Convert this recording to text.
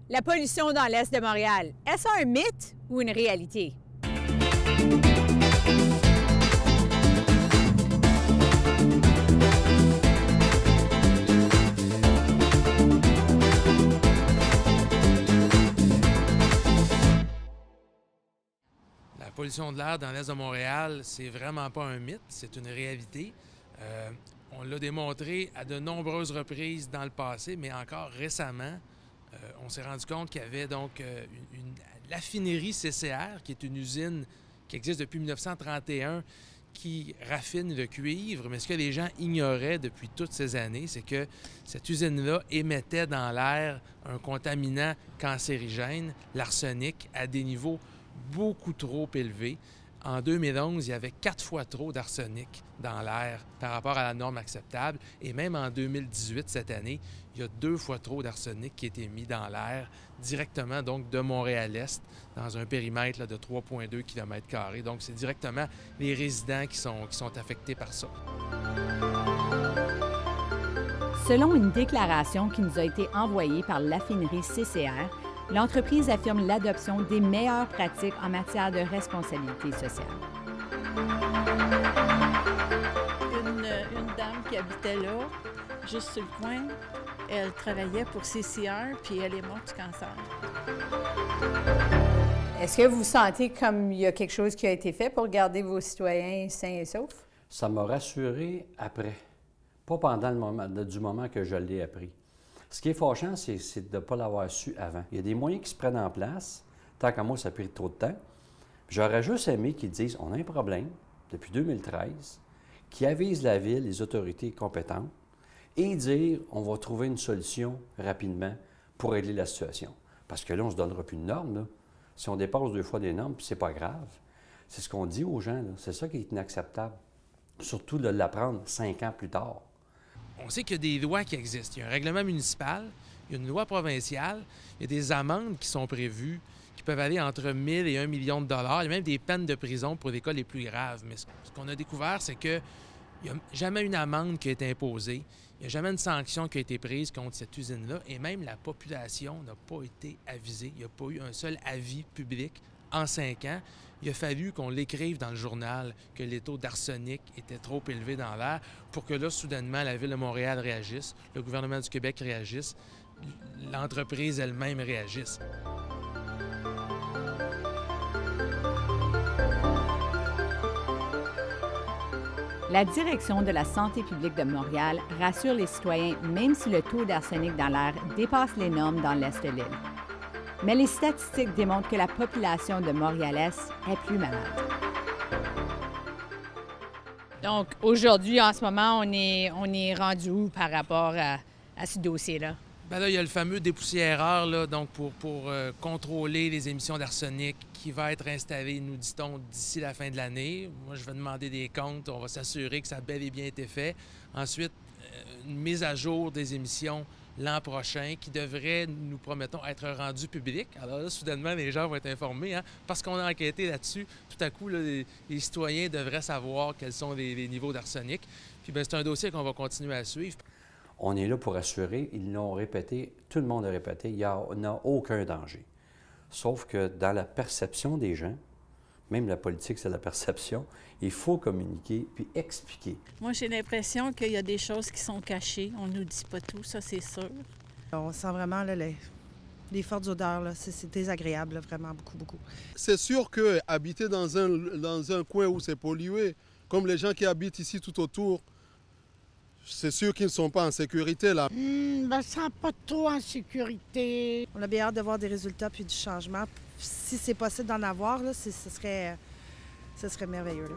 La pollution dans l'Est de Montréal, est-ce un mythe ou une réalité? La pollution de l'air dans l'Est de Montréal, c'est vraiment pas un mythe, c'est une réalité. On l'a démontré à de nombreuses reprises dans le passé, mais encore récemment, on s'est rendu compte qu'il y avait donc l'affinerie CCR, qui est une usine qui existe depuis 1931, qui raffine le cuivre. Mais ce que les gens ignoraient depuis toutes ces années, c'est que cette usine-là émettait dans l'air un contaminant cancérigène, l'arsenic, à des niveaux beaucoup trop élevés. En 2011, il y avait 4 fois trop d'arsenic dans l'air par rapport à la norme acceptable. Et même en 2018, cette année, il y a 2 fois trop d'arsenic qui a été mis dans l'air directement donc de Montréal-Est, dans un périmètre là, de 3,2 km². Donc, c'est directement les résidents qui sont affectés par ça. Selon une déclaration qui nous a été envoyée par l'affinerie CCR, l'entreprise affirme l'adoption des meilleures pratiques en matière de responsabilité sociale. Une dame qui habitait là, juste sur le coin, elle travaillait pour CCR, puis elle est morte du cancer. Est-ce que vous sentez comme il y a quelque chose qui a été fait pour garder vos citoyens sains et saufs? Ça m'a rassuré après, pas pendant du moment que je l'ai appris. Ce qui est fâchant, c'est de ne pas l'avoir su avant. Il y a des moyens qui se prennent en place. Tant qu'à moi, ça a pris trop de temps. J'aurais juste aimé qu'ils disent on a un problème depuis 2013, qui avise la ville, les autorités compétentes, et dire on va trouver une solution rapidement pour régler la situation. Parce que là, on ne se donnera plus de normes. Là. Si on dépasse 2 fois des normes, c'est pas grave. C'est ce qu'on dit aux gens. C'est ça qui est inacceptable. Surtout de l'apprendre 5 ans plus tard. On sait qu'il y a des lois qui existent. Il y a un règlement municipal, il y a une loi provinciale, il y a des amendes qui sont prévues qui peuvent aller entre 1 000 et 1 million de dollars. Il y a même des peines de prison pour les cas les plus graves. Mais ce qu'on a découvert, c'est qu'il n'y a jamais une amende qui a été imposée. Il n'y a jamais une sanction qui a été prise contre cette usine-là. Et même la population n'a pas été avisée. Il n'y a pas eu un seul avis public en 5 ans. Il a fallu qu'on l'écrive dans le journal que les taux d'arsenic étaient trop élevés dans l'air pour que là, soudainement, la Ville de Montréal réagisse, le gouvernement du Québec réagisse, l'entreprise elle-même réagisse. La Direction de la santé publique de Montréal rassure les citoyens même si le taux d'arsenic dans l'air dépasse les normes dans l'Est de l'île. Mais les statistiques démontrent que la population de Montréal-Est est plus malade. Donc, aujourd'hui, en ce moment, on est rendu où par rapport à ce dossier-là? Bien là, il y a le fameux dépoussiéreur là, donc pour contrôler les émissions d'arsenic qui va être installé, nous dit-on, d'ici la fin de l'année. Moi, je vais demander des comptes. On va s'assurer que ça a bel et bien été fait. Ensuite, une mise à jour des émissions l'an prochain qui devrait, nous promettons, être rendu public. Alors là, soudainement, les gens vont être informés. Parce qu'on a enquêté là-dessus, tout à coup, là, les citoyens devraient savoir quels sont les niveaux d'arsenic. Puis bien, c'est un dossier qu'on va continuer à suivre. On est là pour assurer, ils l'ont répété, tout le monde a répété, il n'y a aucun danger. Sauf que dans la perception des gens, même la politique, c'est la perception, il faut communiquer puis expliquer. Moi, j'ai l'impression qu'il y a des choses qui sont cachées. On ne nous dit pas tout, ça, c'est sûr. On sent vraiment là, les fortes odeurs. C'est désagréable, là, vraiment, beaucoup, beaucoup. C'est sûr qu'habiter dans un coin où c'est pollué, comme les gens qui habitent ici tout autour, c'est sûr qu'ils ne sont pas en sécurité, là. Ben, ça pas trop en sécurité. On a bien hâte de voir des résultats puis du changement. Si c'est possible d'en avoir, là, ce serait merveilleux. Là.